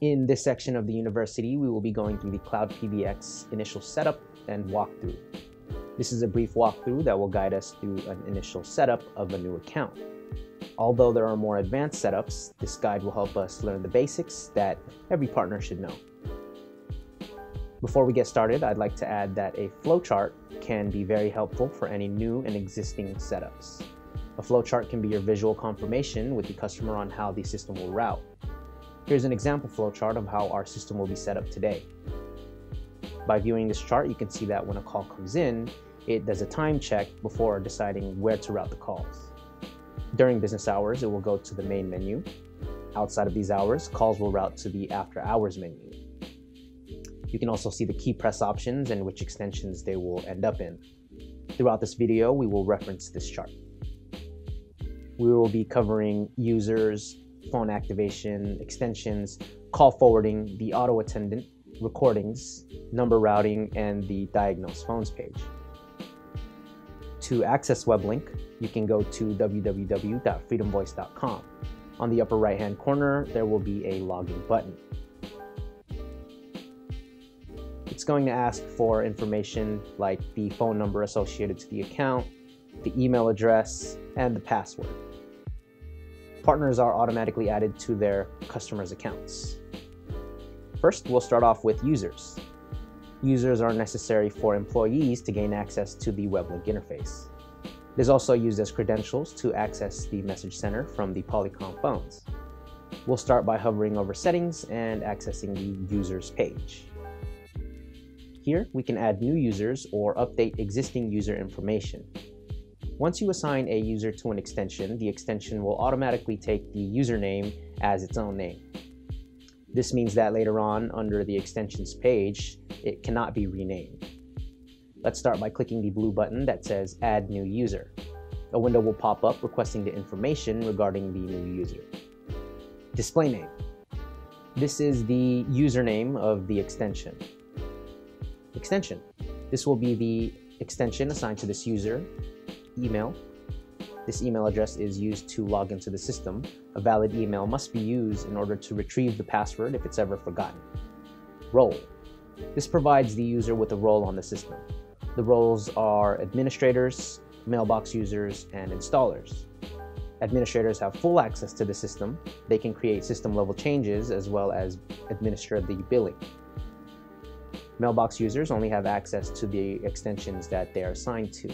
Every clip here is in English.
In this section of the university, we will be going through the CloudPBX initial setup and walkthrough. This is a brief walkthrough that will guide us through an initial setup of a new account. Although there are more advanced setups, this guide will help us learn the basics that every partner should know. Before we get started, I'd like to add that a flowchart can be very helpful for any new and existing setups. A flowchart can be your visual confirmation with the customer on how the system will route. Here's an example flowchart of how our system will be set up today. By viewing this chart, you can see that when a call comes in, it does a time check before deciding where to route the calls. During business hours, it will go to the main menu. Outside of these hours, calls will route to the after hours menu. You can also see the key press options and which extensions they will end up in. Throughout this video, we will reference this chart. We will be covering users, phone activation, extensions, call forwarding, the auto attendant, recordings, number routing, and the diagnose phones page. To access WebLink, you can go to www.freedomvoice.com. On the upper right-hand corner, there will be a login button. It's going to ask for information like the phone number associated to the account, the email address, and the password. Partners are automatically added to their customers' accounts. First, we'll start off with users. Users are necessary for employees to gain access to the WebLink interface. It is also used as credentials to access the message center from the Polycom phones. We'll start by hovering over settings and accessing the users page. Here, we can add new users or update existing user information. Once you assign a user to an extension, the extension will automatically take the username as its own name. This means that later on, under the extensions page, it cannot be renamed. Let's start by clicking the blue button that says Add New User. A window will pop up requesting the information regarding the new user. Display name. This is the username of the extension. Extension. This will be the extension assigned to this user. Email. This email address is used to log into the system. A valid email must be used in order to retrieve the password if it's ever forgotten. Role. This provides the user with a role on the system. The roles are administrators, mailbox users, and installers. Administrators have full access to the system. They can create system-level changes as well as administer the billing. Mailbox users only have access to the extensions that they are assigned to.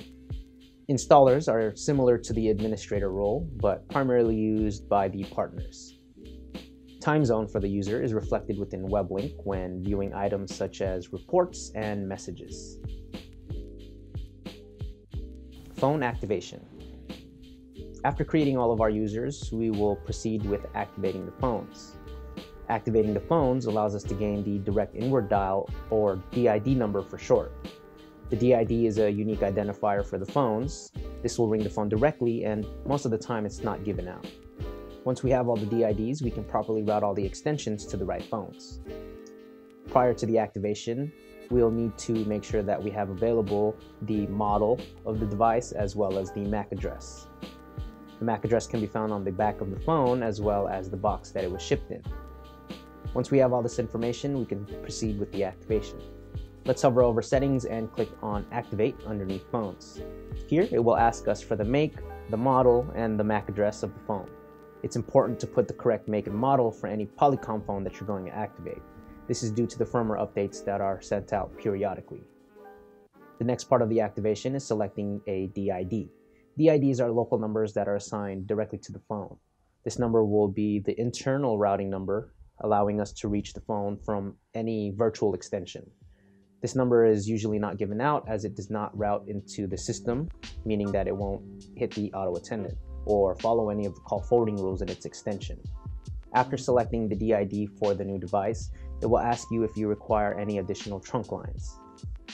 Installers are similar to the administrator role, but primarily used by the partners. Time zone for the user is reflected within WebLink when viewing items such as reports and messages. Phone activation. After creating all of our users, we will proceed with activating the phones. Activating the phones allows us to gain the direct inward dial, or DID number for short. The DID is a unique identifier for the phones. This will ring the phone directly, and most of the time it's not given out. Once we have all the DIDs, we can properly route all the extensions to the right phones. Prior to the activation, we'll need to make sure that we have available the model of the device as well as the MAC address. The MAC address can be found on the back of the phone as well as the box that it was shipped in. Once we have all this information, we can proceed with the activation. Let's hover over settings and click on Activate underneath phones. Here, it will ask us for the make, the model, and the MAC address of the phone. It's important to put the correct make and model for any Polycom phone that you're going to activate. This is due to the firmware updates that are sent out periodically. The next part of the activation is selecting a DID. DIDs are local numbers that are assigned directly to the phone. This number will be the internal routing number, allowing us to reach the phone from any virtual extension. This number is usually not given out as it does not route into the system, meaning that it won't hit the auto attendant or follow any of the call forwarding rules in its extension. After selecting the DID for the new device, it will ask you if you require any additional trunk lines.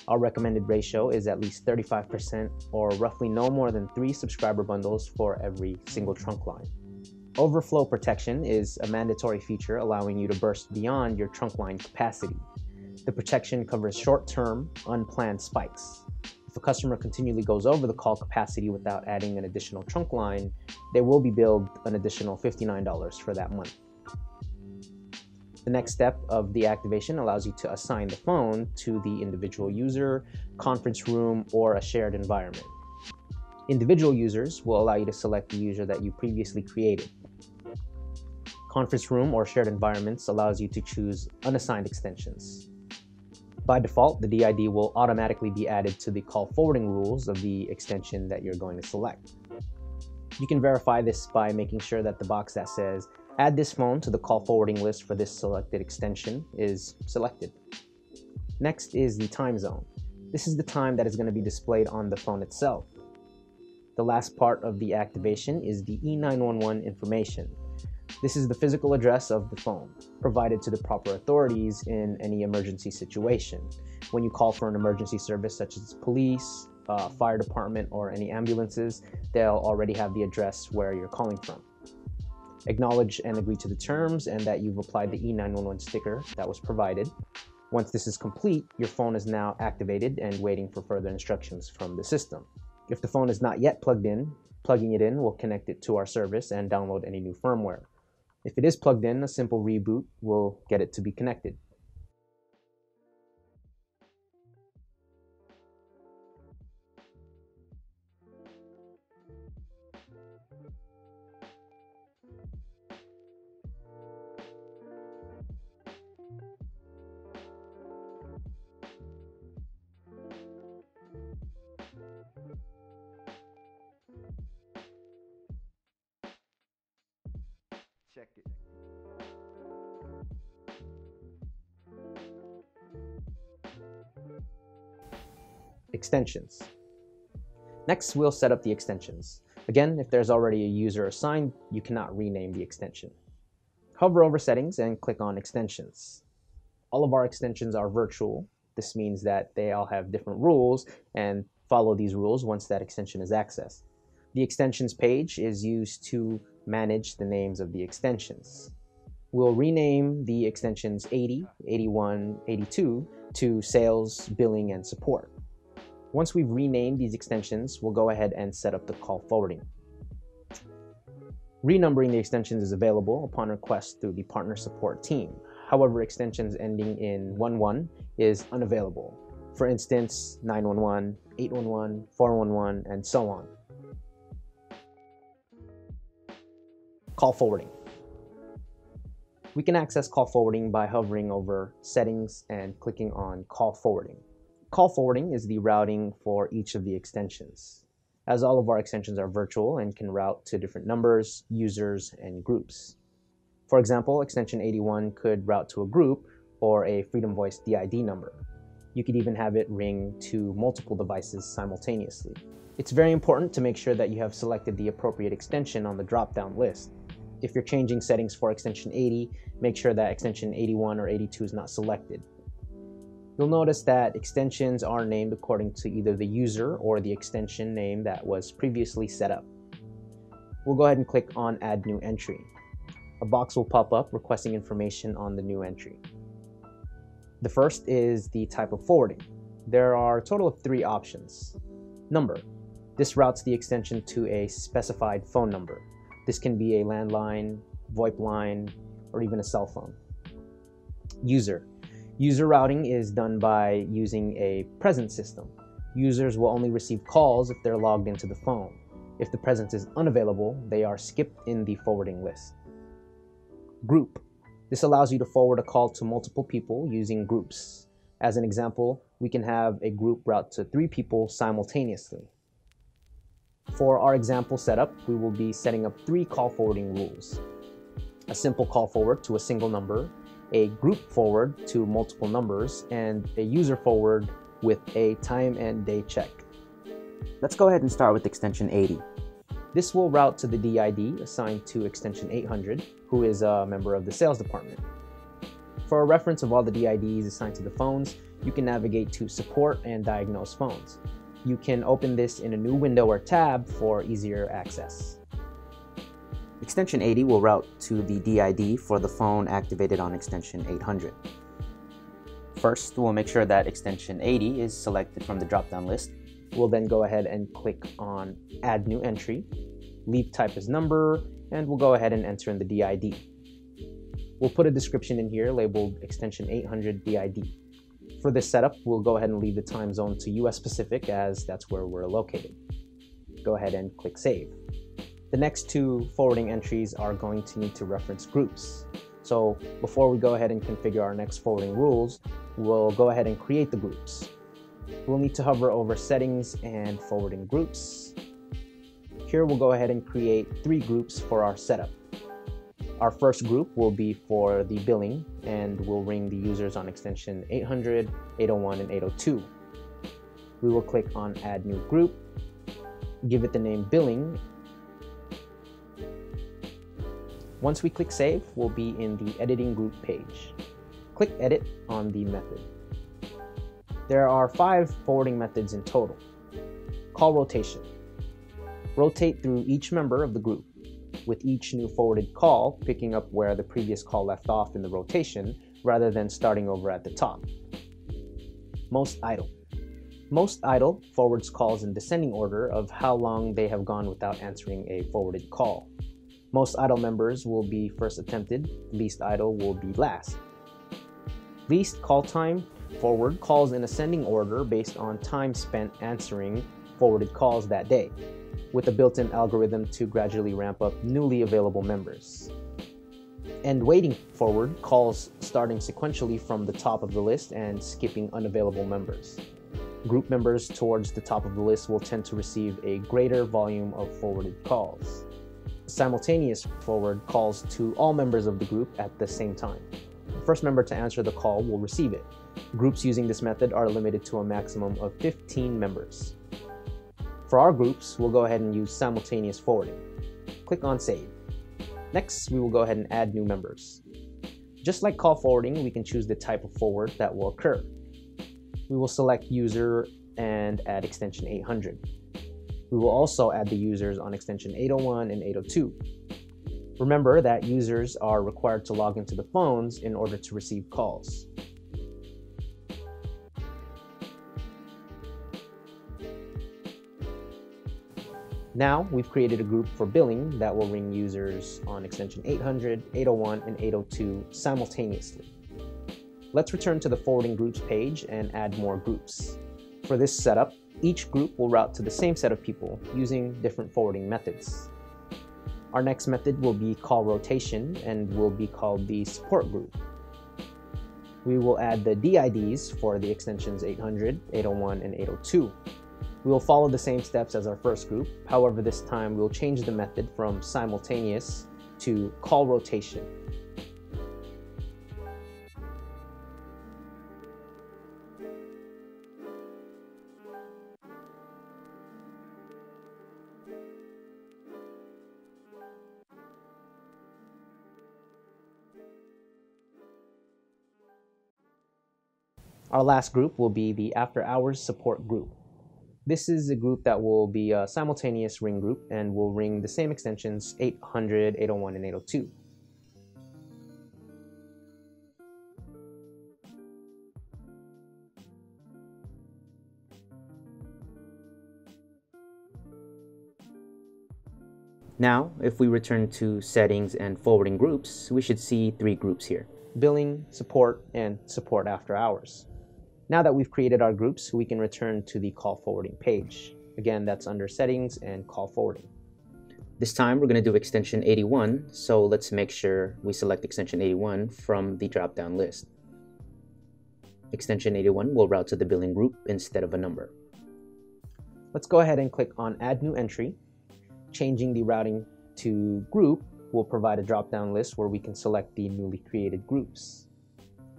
Our recommended ratio is at least 35% or roughly no more than 3 subscriber bundles for every single trunk line. Overflow protection is a mandatory feature allowing you to burst beyond your trunk line capacity. The protection covers short-term, unplanned spikes. If a customer continually goes over the call capacity without adding an additional trunk line, they will be billed an additional $59 for that month. The next step of the activation allows you to assign the phone to the individual user, conference room, or a shared environment. Individual users will allow you to select the user that you previously created. Conference room or shared environments allows you to choose unassigned extensions. By default, the DID will automatically be added to the call forwarding rules of the extension that you're going to select. You can verify this by making sure that the box that says "Add this phone to the call forwarding list for this selected extension" is selected. Next is the time zone. This is the time that is going to be displayed on the phone itself. The last part of the activation is the E911 information. This is the physical address of the phone, provided to the proper authorities in any emergency situation. When you call for an emergency service such as police, fire department, or any ambulances, they'll already have the address where you're calling from. Acknowledge and agree to the terms and that you've applied the E911 sticker that was provided. Once this is complete, your phone is now activated and waiting for further instructions from the system. If the phone is not yet plugged in, plugging it in will connect it to our service and download any new firmware. If it is plugged in, a simple reboot will get it to be connected. Check it. Extensions. Next, we'll set up the extensions. Again, if there's already a user assigned, you cannot rename the extension. Hover over Settings and click on Extensions. All of our extensions are virtual. This means that they all have different rules and follow these rules once that extension is accessed. The Extensions page is used to manage the names of the extensions. We'll rename the extensions 80, 81, 82 to Sales, Billing, and Support. Once we've renamed these extensions, we'll go ahead and set up the call forwarding. Renumbering the extensions is available upon request through the partner support team. However, extensions ending in 11 is unavailable. For instance, 911, 811, 411, and so on. Call forwarding. We can access call forwarding by hovering over Settings and clicking on Call Forwarding. Call forwarding is the routing for each of the extensions, as all of our extensions are virtual and can route to different numbers, users, and groups. For example, extension 81 could route to a group or a Freedom Voice DID number. You could even have it ring to multiple devices simultaneously. It's very important to make sure that you have selected the appropriate extension on the drop-down list. If you're changing settings for extension 80, make sure that extension 81 or 82 is not selected. You'll notice that extensions are named according to either the user or the extension name that was previously set up. We'll go ahead and click on Add New Entry. A box will pop up requesting information on the new entry. The first is the type of forwarding. There are a total of 3 options. Number. This routes the extension to a specified phone number. This can be a landline, VoIP line, or even a cell phone. User. User routing is done by using a presence system. Users will only receive calls if they're logged into the phone. If the presence is unavailable, they are skipped in the forwarding list. Group. This allows you to forward a call to multiple people using groups. As an example, we can have a group route to 3 people simultaneously. For our example setup, we will be setting up 3 call forwarding rules. A simple call forward to a single number, a group forward to multiple numbers, and a user forward with a time and day check. Let's go ahead and start with extension 80. This will route to the DID assigned to extension 800, who is a member of the sales department. For a reference of all the DIDs assigned to the phones, you can navigate to Support and Diagnose Phones. You can open this in a new window or tab for easier access. Extension 80 will route to the DID for the phone activated on extension 800. First, we'll make sure that extension 80 is selected from the drop-down list. We'll then go ahead and click on Add New Entry, leave type as number, and we'll go ahead and enter in the DID. We'll put a description in here labeled extension 800 DID. For this setup, we'll go ahead and leave the time zone to US Pacific as that's where we're located. Go ahead and click Save. The next two forwarding entries are going to need to reference groups. So before we go ahead and configure our next forwarding rules, we'll go ahead and create the groups. We'll need to hover over Settings and Forwarding Groups. Here we'll go ahead and create 3 groups for our setup. Our first group will be for the billing, and we'll ring the users on extension 800, 801, and 802. We will click on Add New Group, give it the name Billing. Once we click Save, we'll be in the Editing Group page. Click Edit on the method. There are 5 forwarding methods in total. Call rotation. Rotate through each member of the group, with each new forwarded call picking up where the previous call left off in the rotation, rather than starting over at the top. Most idle. Most idle forwards calls in descending order of how long they have gone without answering a forwarded call. Most idle members will be first attempted, least idle will be last. Least call time forward calls in ascending order based on time spent answering forwarded calls that day, with a built-in algorithm to gradually ramp up newly available members. And waiting forward calls starting sequentially from the top of the list and skipping unavailable members. Group members towards the top of the list will tend to receive a greater volume of forwarded calls. Simultaneous forward calls to all members of the group at the same time. The first member to answer the call will receive it. Groups using this method are limited to a maximum of 15 members. For our groups, we'll go ahead and use simultaneous forwarding. Click on Save. Next, we will go ahead and add new members. Just like call forwarding, we can choose the type of forward that will occur. We will select User and add extension 800. We will also add the users on extension 801 and 802. Remember that users are required to log into the phones in order to receive calls. Now we've created a group for billing that will ring users on extension 800, 801, and 802 simultaneously. Let's return to the forwarding groups page and add more groups. For this setup, each group will route to the same set of people using different forwarding methods. Our next method will be call rotation and will be called the support group. We will add the DIDs for the extensions 800, 801, and 802. We will follow the same steps as our first group. However, this time we'll change the method from simultaneous to call rotation. Our last group will be the after hours support group. This is a group that will be a simultaneous ring group and will ring the same extensions 800, 801, and 802. Now, if we return to Settings and Forwarding Groups, we should see 3 groups here: Billing, Support, and Support After Hours. Now that we've created our groups, we can return to the call forwarding page. Again, that's under Settings and Call Forwarding. This time we're going to do extension 81, so let's make sure we select extension 81 from the drop-down list. Extension 81 will route to the billing group instead of a number. Let's go ahead and click on Add New Entry. Changing the routing to Group will provide a drop-down list where we can select the newly created groups.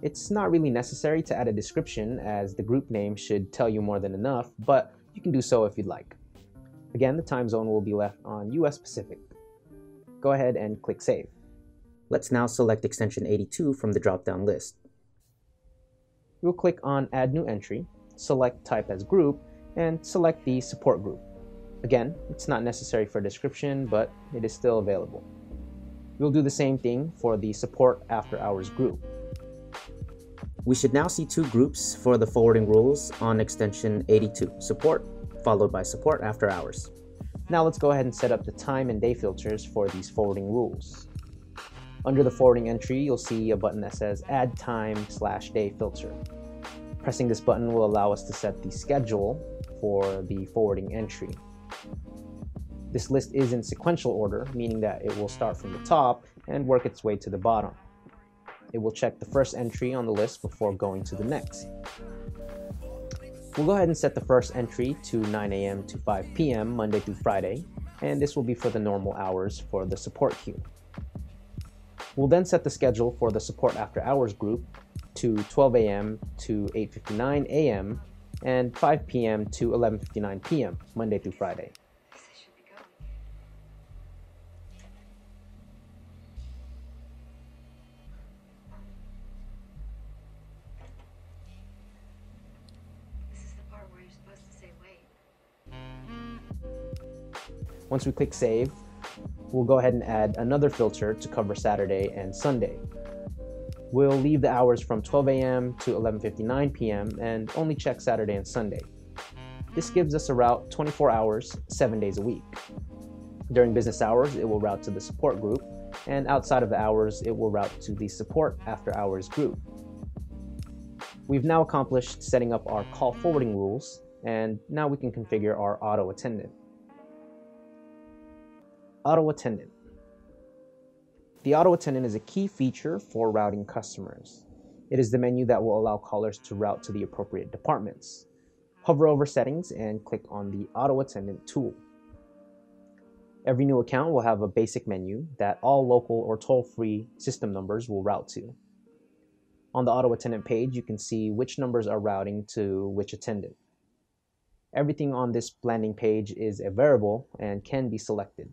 It's not really necessary to add a description, as the group name should tell you more than enough, but you can do so if you'd like. Again, the time zone will be left on US Pacific. Go ahead and click Save. Let's now select extension 82 from the drop-down list. We'll click on Add New Entry, select Type as Group, and select the Support Group. Again, it's not necessary for a description, but it is still available. We'll do the same thing for the Support After Hours group. We should now see 2 groups for the forwarding rules on extension 82, Support, followed by Support After Hours. Now let's go ahead and set up the time and day filters for these forwarding rules. Under the forwarding entry, you'll see a button that says Add Time/Day Filter. Pressing this button will allow us to set the schedule for the forwarding entry. This list is in sequential order, meaning that it will start from the top and work its way to the bottom. It will check the first entry on the list before going to the next. We'll go ahead and set the first entry to 9 a.m. to 5 p.m. Monday through Friday, and this will be for the normal hours for the support queue. We'll then set the schedule for the support after hours group to 12 a.m. to 8:59 a.m. and 5 p.m. to 11:59 p.m. Monday through Friday. Once we click Save, we'll go ahead and add another filter to cover Saturday and Sunday. We'll leave the hours from 12 a.m. to 11:59 p.m. and only check Saturday and Sunday. This gives us a route 24 hours, 7 days a week. During business hours, it will route to the support group, and outside of the hours, it will route to the support after hours group. We've now accomplished setting up our call forwarding rules, and now we can configure our auto attendant. Auto attendant. The auto attendant is a key feature for routing customers. It is the menu that will allow callers to route to the appropriate departments. Hover over Settings and click on the Auto Attendant tool. Every new account will have a basic menu that all local or toll-free system numbers will route to. On the Auto Attendant page, you can see which numbers are routing to which attendant. Everything on this landing page is a variable and can be selected.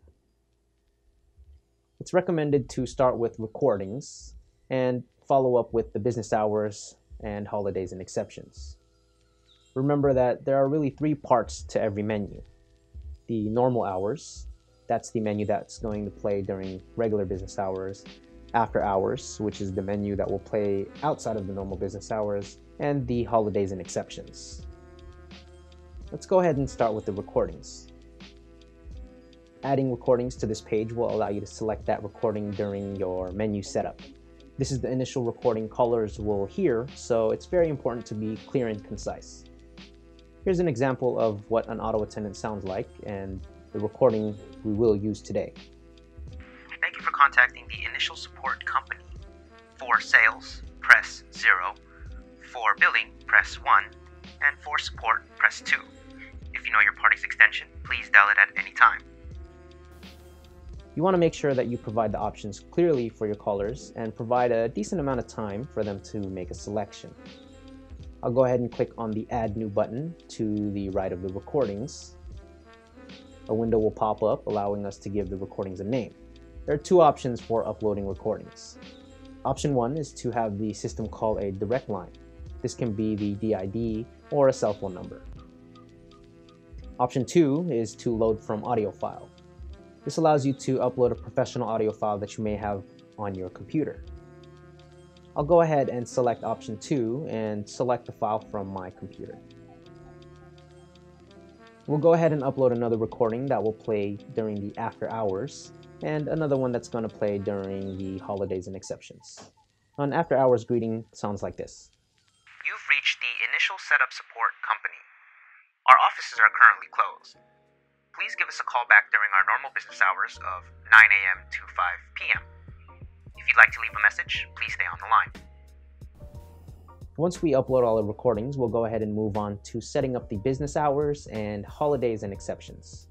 It's recommended to start with recordings and follow up with the business hours and holidays and exceptions. Remember that there are really 3 parts to every menu. The normal hours, that's the menu that's going to play during regular business hours. After hours, which is the menu that will play outside of the normal business hours, and the holidays and exceptions. Let's go ahead and start with the recordings. Adding recordings to this page will allow you to select that recording during your menu setup. This is the initial recording callers will hear, so it's very important to be clear and concise. Here's an example of what an auto attendant sounds like and the recording we will use today. Thank you for contacting the initial support company. For sales, press 0. For billing, press 1. And for support, press 2. If you know your party's extension, please dial it at any time. You want to make sure that you provide the options clearly for your callers and provide a decent amount of time for them to make a selection. I'll go ahead and click on the Add New button to the right of the recordings. A window will pop up allowing us to give the recordings a name. There are 2 options for uploading recordings. Option 1 is to have the system call a direct line. This can be the DID or a cell phone number. Option 2 is to load from audio file. This allows you to upload a professional audio file that you may have on your computer. I'll go ahead and select option 2 and select the file from my computer. We'll go ahead and upload another recording that will play during the after hours and another one that's going to play during the holidays and exceptions. An after hours greeting sounds like this. You've reached the initial setup support company. Our offices are currently closed. Please give us a call back during our normal business hours of 9 a.m. to 5 p.m. If you'd like to leave a message, please stay on the line. Once we upload all the recordings, we'll go ahead and move on to setting up the business hours and holidays and exceptions.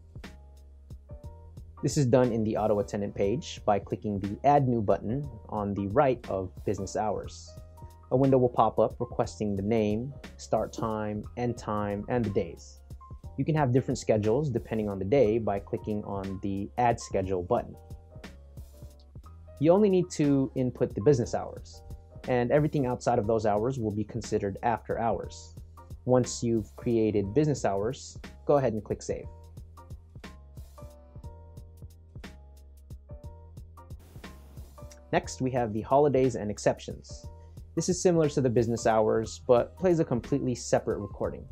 This is done in the auto attendant page by clicking the Add New button on the right of business hours. A window will pop up requesting the name, start time, end time, and the days. You can have different schedules depending on the day by clicking on the Add Schedule button. You only need to input the business hours, and everything outside of those hours will be considered after hours. Once you've created business hours, go ahead and click Save. Next, we have the holidays and exceptions. This is similar to the business hours, but plays a completely separate recording.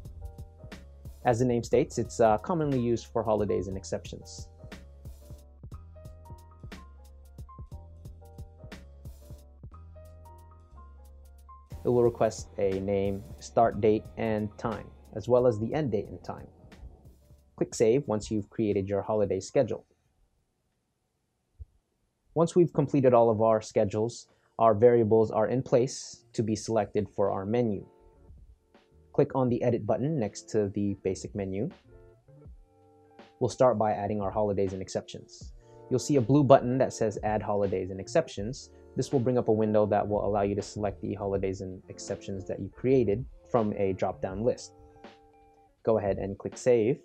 As the name states, it's commonly used for holidays and exceptions. it will request a name, start date, and time, as well as the end date and time. Click Save once you've created your holiday schedule. Once we've completed all of our schedules, our variables are in place to be selected for our menu. Click on the Edit button next to the basic menu. We'll start by adding our holidays and exceptions. You'll see a blue button that says Add Holidays and Exceptions. This will bring up a window that will allow you to select the holidays and exceptions that you created from a drop-down list. Go ahead and click Save.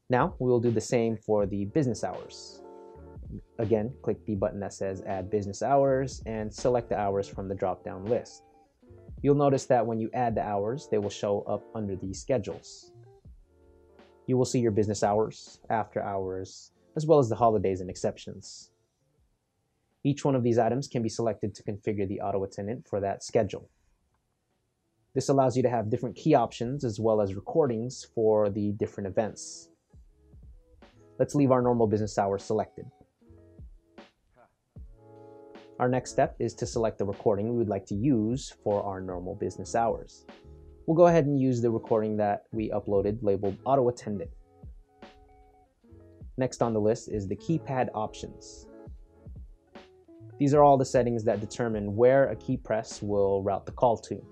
Now we will do the same for the business hours. Again, click the button that says Add Business Hours and select the hours from the drop-down list. You'll notice that when you add the hours, they will show up under the schedules. You will see your business hours, after hours, as well as the holidays and exceptions. Each one of these items can be selected to configure the auto attendant for that schedule. This allows you to have different key options as well as recordings for the different events. Let's leave our normal business hours selected. Our next step is to select the recording we would like to use for our normal business hours. We'll go ahead and use the recording that we uploaded labeled Auto Attendant. Next on the list is the keypad options. These are all the settings that determine where a key press will route the call to.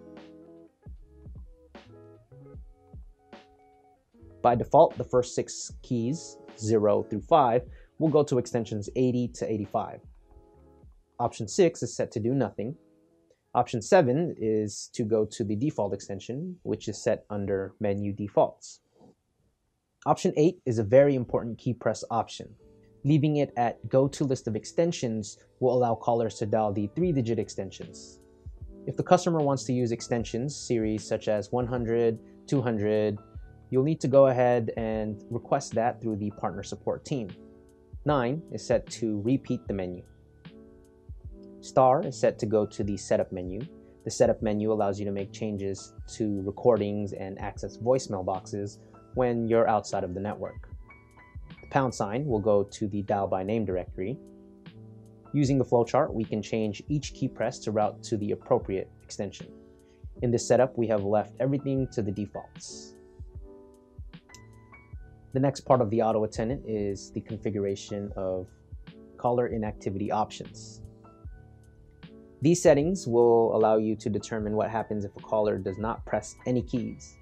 By default, the first 6 keys, 0 through 5, will go to extensions 80 to 85. Option 6 is set to do nothing. Option 7 is to go to the default extension, which is set under Menu Defaults. Option 8 is a very important key press option. Leaving it at Go to List of Extensions will allow callers to dial the 3-digit extensions. If the customer wants to use extensions series such as 100, 200, you'll need to go ahead and request that through the partner support team. 9 is set to repeat the menu. Star is set to go to the setup menu. The setup menu allows you to make changes to recordings and access voicemail boxes when you're outside of the network. The pound sign will go to the dial by name directory. Using the flowchart, we can change each key press to route to the appropriate extension. In this setup, we have left everything to the defaults. The next part of the auto attendant is the configuration of caller inactivity options. These settings will allow you to determine what happens if a caller does not press any keys.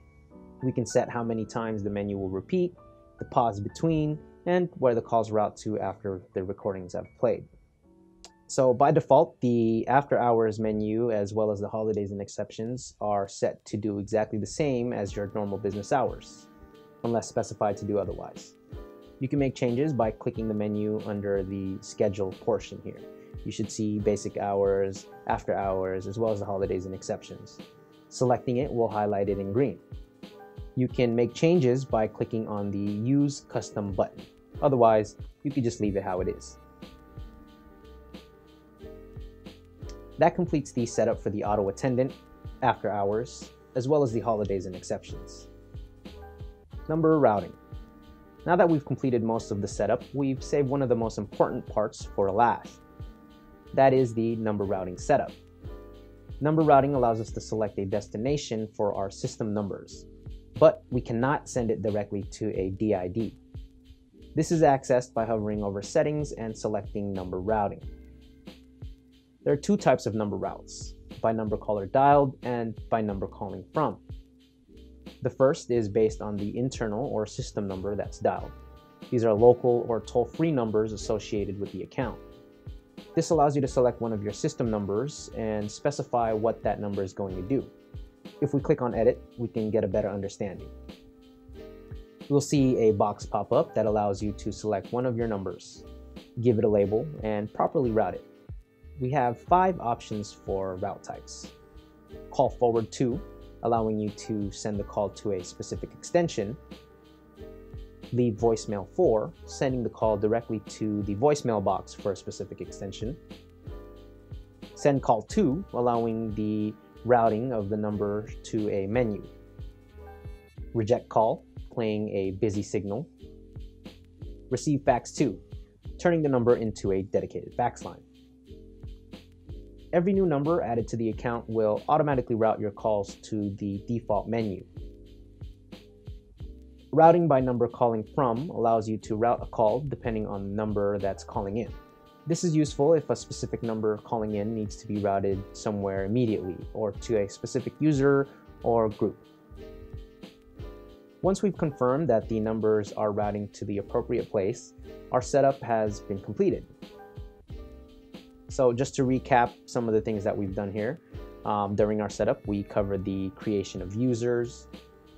We can set how many times the menu will repeat, the pause between, and where the calls route to after the recordings have played. So by default, the after hours menu as well as the holidays and exceptions are set to do exactly the same as your normal business hours, unless specified to do otherwise. You can make changes by clicking the menu under the schedule portion here. You should see basic hours, after hours, as well as the holidays and exceptions. Selecting it will highlight it in green. You can make changes by clicking on the Use Custom button. Otherwise, you can just leave it how it is. That completes the setup for the auto attendant, after hours, as well as the holidays and exceptions. Number routing. Now that we've completed most of the setup, we've saved one of the most important parts for last. That is the number routing setup. Number routing allows us to select a destination for our system numbers, but we cannot send it directly to a DID. This is accessed by hovering over Settings and selecting Number Routing. There are 2 types of number routes, by number caller dialed and by number calling from. The first is based on the internal or system number that's dialed. These are local or toll-free numbers associated with the account. This allows you to select one of your system numbers and specify what that number is going to do. If we click on Edit, we can get a better understanding. We'll see a box pop up that allows you to select one of your numbers, give it a label, and properly route it. We have 5 options for route types. Call forward to, allowing you to send the call to a specific extension. Leave voicemail for, sending the call directly to the voicemail box for a specific extension. Send call to, allowing the routing of the number to a menu. Reject call, playing a busy signal. Receive fax to, turning the number into a dedicated fax line. every new number added to the account will automatically route your calls to the default menu. Routing by number calling from allows you to route a call depending on the number that's calling in. This is useful if a specific number calling in needs to be routed somewhere immediately or to a specific user or group. Once we've confirmed that the numbers are routing to the appropriate place, our setup has been completed. So just to recap some of the things that we've done here, during our setup, we covered the creation of users,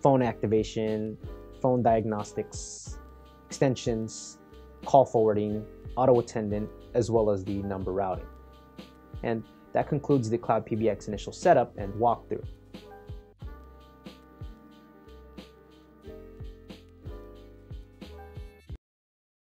phone activation, phone diagnostics, extensions, call forwarding, auto attendant, as well as the number routing. And that concludes the CloudPBX initial setup and walkthrough.